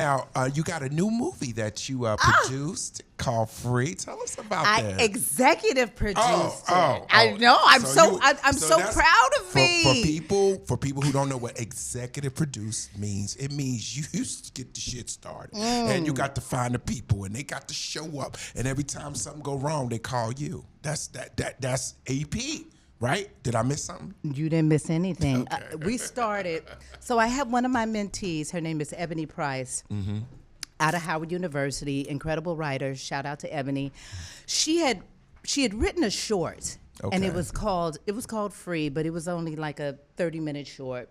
Now, you got a new movie that you produced called Free. Tell us about that. I executive produced it. I know. I'm so that's- proud of me. For people who don't know what executive produce means, it means you get the shit started, and you got to find the people, and they got to show up, and every time something go wrong, they call you. That's AP. Right? Did I miss something? You didn't miss anything. Okay. We started. So I have one of my mentees. Her name is Ebony Price. Out of Howard University, incredible writer. Shout out to Ebony. She had written a short, and it was called Free, but it was only like a 30-minute short.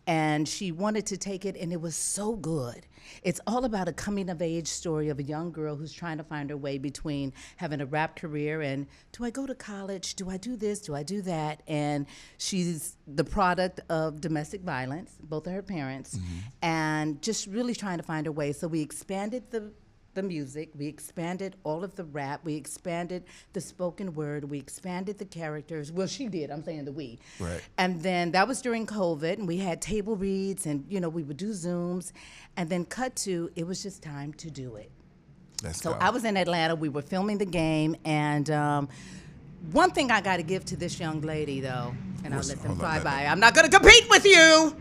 And she wanted to take it, and it was so good. It's all about a coming-of-age story of a young girl who's trying to find her way between having a rap career and, do I go to college? Do I do this? Do I do that? And she's the product of domestic violence, both of her parents, and just really trying to find her way. So we expanded the music, we expanded all of the rap, we expanded the spoken word, we expanded the characters. Well, she did, I'm saying the we. Right. And then that was during COVID, and we had table reads, and we would do Zooms, and then cut to, it was just time to do it. So I was in Atlanta, we were filming the game, and one thing I gotta give to this young lady though, and I'll let them fly by, I'm not gonna compete with you.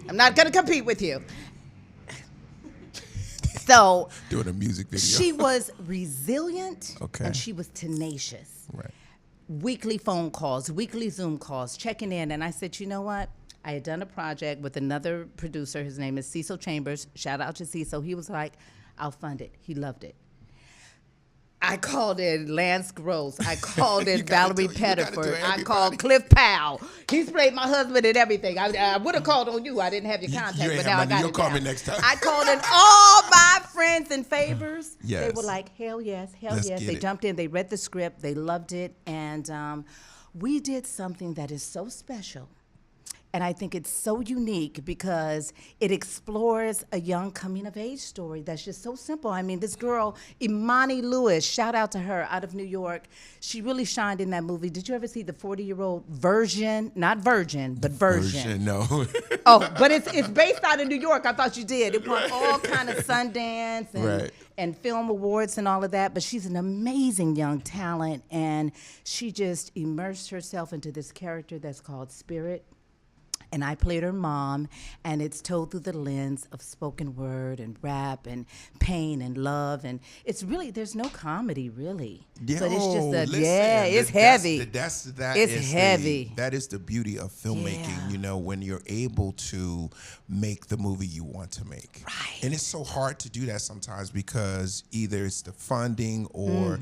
I'm not gonna compete with you. So doing a music video. She was resilient, Okay. and she was tenacious. Right. Weekly phone calls, weekly Zoom calls, checking in. And I said, you know what? I had done a project with another producer. His name is Cecil Chambers. Shout out to Cecil. He was like, I'll fund it. He loved it. I called in Lance Gross. I called in Valerie Pettiford. I called Cliff Powell. He's played my husband and everything. I would have called on you. I didn't have your contact, but now I got You'll it call down. me next time. I called in all my friends and favors. Yes. They were like, hell yes, hell Let's yes. get They it. jumped in. They read the script. They loved it. And we did something that is so special. And I think it's so unique because it explores a young coming-of-age story that's just so simple. I mean, this girl, Imani Lewis, shout out to her, out of New York. She really shined in that movie. Did you ever see the 40-year-old version? Not virgin, but version. No. Oh, but it's based out of New York. I thought you did. It won all kind of Sundance and film awards and all of that. But she's an amazing young talent, and she just immersed herself into this character that's called Spirit. And I played her mom, and it's told through the lens of spoken word and rap and pain and love. And it's really, there's no comedy, really. Yo, but it's just listen, it's heavy. It's heavy. That is the beauty of filmmaking, when you're able to make the movie you want to make. Right. And it's so hard to do that sometimes because either it's the funding or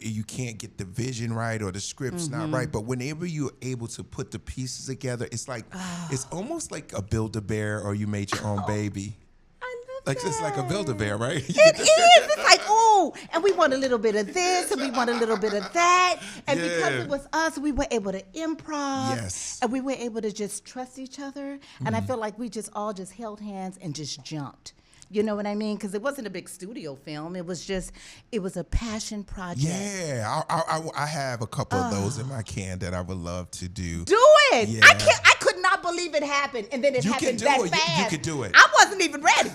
you can't get the vision right or the script's not right. But whenever you're able to put the pieces together, it's like it's almost like a Build-A-Bear or you made your own baby. I love Like that. it's like a Build-A-Bear, right? It is. It's like, oh, and we want a little bit of this, and we want a little bit of that. And because it was us, we were able to improv. Yes. And we were able to just trust each other. And I feel like we just all just held hands and just jumped. You know what I mean? Because it wasn't a big studio film. It was a passion project. Yeah, I have a couple of those in my can that I would love to do. Do it. Yeah. I could not believe it happened. And then it happened that fast. You could do it. I wasn't even ready.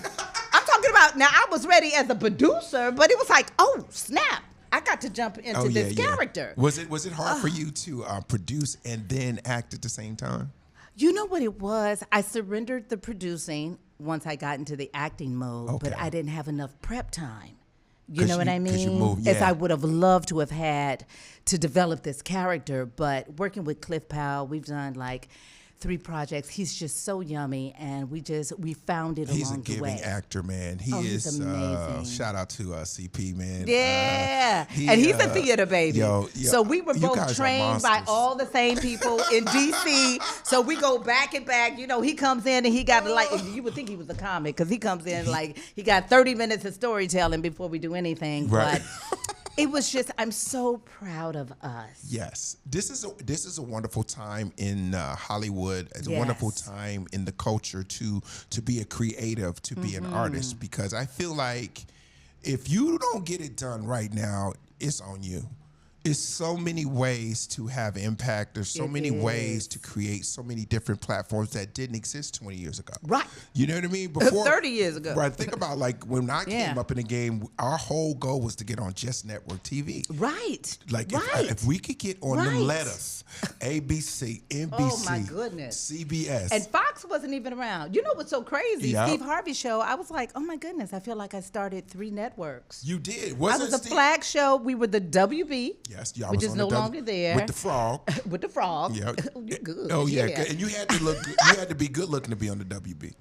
I'm talking about, now I was ready as a producer, but it was like, oh, snap. I got to jump into this character. Was it hard for you to produce and then act at the same time? You know what it was? I surrendered the producing once I got into the acting mode, but I didn't have enough prep time. You know what I mean? 'Cause you moved, As I would have loved to have had to develop this character, but working with Cliff Powell, we've done like 3 projects. He's just so yummy, and we found it He's along a the way. giving actor, man. He's amazing. Shout out to CP, man. Yeah, and he's a theater baby. So we were both trained by all the same people in DC. So we go back and back. You know, he comes in and he got you would think he was a comic because he comes in like he got 30 minutes of storytelling before we do anything. Right. But it was just, I'm so proud of us. Yes, this is a wonderful time in Hollywood. It's a wonderful time in the culture to be a creative, to be an artist, because I feel like if you don't get it done right now, it's on you. It's so many ways to have impact. There's so many ways to create so many different platforms that didn't exist 20 years ago. Right. You know what I mean? Before 30 years ago. Right. Think about like when I came up in the game, our whole goal was to get on just network TV. Right. Like if we could get on them letters, ABC, NBC, oh my goodness, CBS. And Fox wasn't even around. You know what's so crazy? Yep. Steve Harvey's show, I was like, oh my goodness, I feel like I started 3 networks. You did. I was a flag show. We were the WB. Yes, y'all which was is on no the longer there. With the frog. With the frog. Yeah. You're good. Oh yeah. And you had to look. You had to be good looking to be on the WB.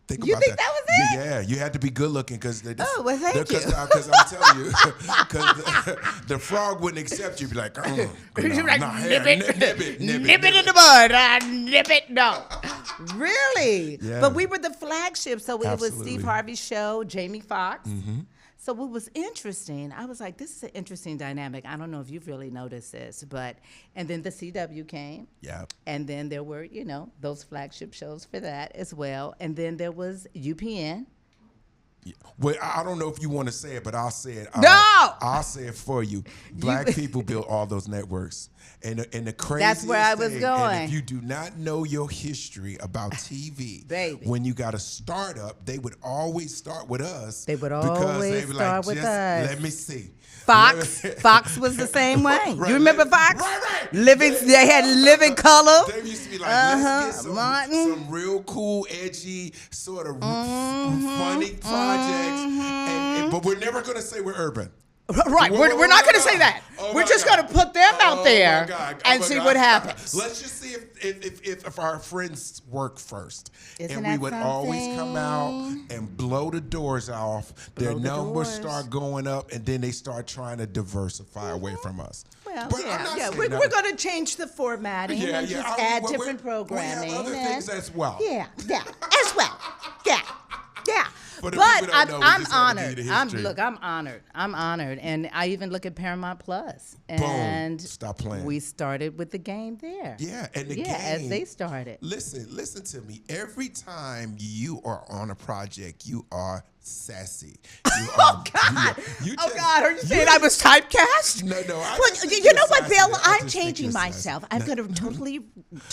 Think You about think that was it? Yeah, you had to be good looking because Oh, well, thank you. Because I'm telling you, because the frog wouldn't accept you. Be like, You're like, nip it nip it. in the bud. Nip it. No. Really? Yeah. But we were the flagship. So it was Absolutely. Steve Harvey's show, Jamie Foxx. So what was interesting, I was like, this is an interesting dynamic. I don't know if you've really noticed this, and then the CW came. Yeah. And then there were, those flagship shows for that as well. And then there was UPN. Yeah. Well, I don't know if you want to say it, but I'll say it. No! I'll say it for you. Black people built all those networks. And the craziest That's where I was thing, going. And if you do not know your history about TV, Baby. when you got a startup, they would always start with us. They would because always they would start like, with just us. let me see. Fox was the same way. Right, You remember Fox? Right. They had Living Color. They used to be like, let's get Martin. some real cool, edgy, sort of funny projects. But we're never going to say we're urban. Right, we're not going to say that. We're just going to put them out there and see what happens. Let's just see if our friends work first. Isn't and we that would something? always come out and blow the doors off. Their numbers start going up, and then they start trying to diversify away from us. Well, But I'm not saying we're that- going to change the formatting and just add different programming. We have other things as well. Yeah, as well. Yeah. But But if people don't know, we I'm just had to give honored. you the history. I'm honored. And I even look at Paramount Plus. And Stop playing. we started with the game there. Yeah, and the game. as they started. Listen to me. Every time you are on a project, you are sassy. Oh God! Are you saying I was typecast? No. Well, you know what, Bill? I'm changing myself. I'm going to totally.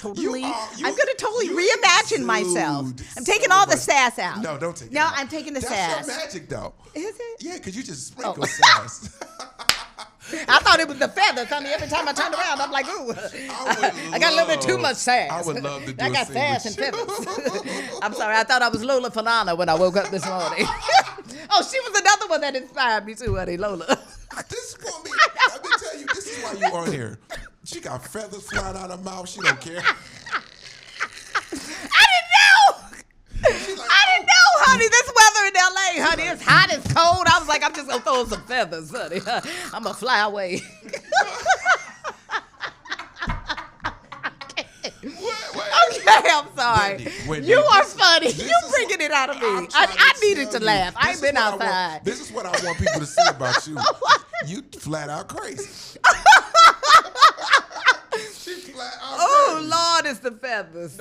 I'm going to totally reimagine myself. I'm taking all the sass out. No, don't take it No, out. I'm taking the That's sass. your magic, though. Is it? Yeah, because you just sprinkle sass. I thought it was the feathers. I mean, every time I turned around, I'm like, ooh, I got a little bit too much sass. I would love to do I got sass and feathers. I'm sorry. I thought I was Lola Falana when I woke up this morning. Oh, she was another one that inspired me too, honey, Lola. This woman, let me tell you, this is why you on here. She got feathers flying out of her mouth. She don't care. I didn't know, honey. This weather in LA, honey, it's hot, it's cold. I was like, I'm just gonna throw some feathers, honey. I'm gonna fly away. Okay, I'm sorry. Wendy, you are funny. You bringing it out of me. I to needed to tell laugh. you, I ain't been outside. This is what I want people to see about you. You flat out crazy. She flat out Oh, crazy. Lord, it's the feathers.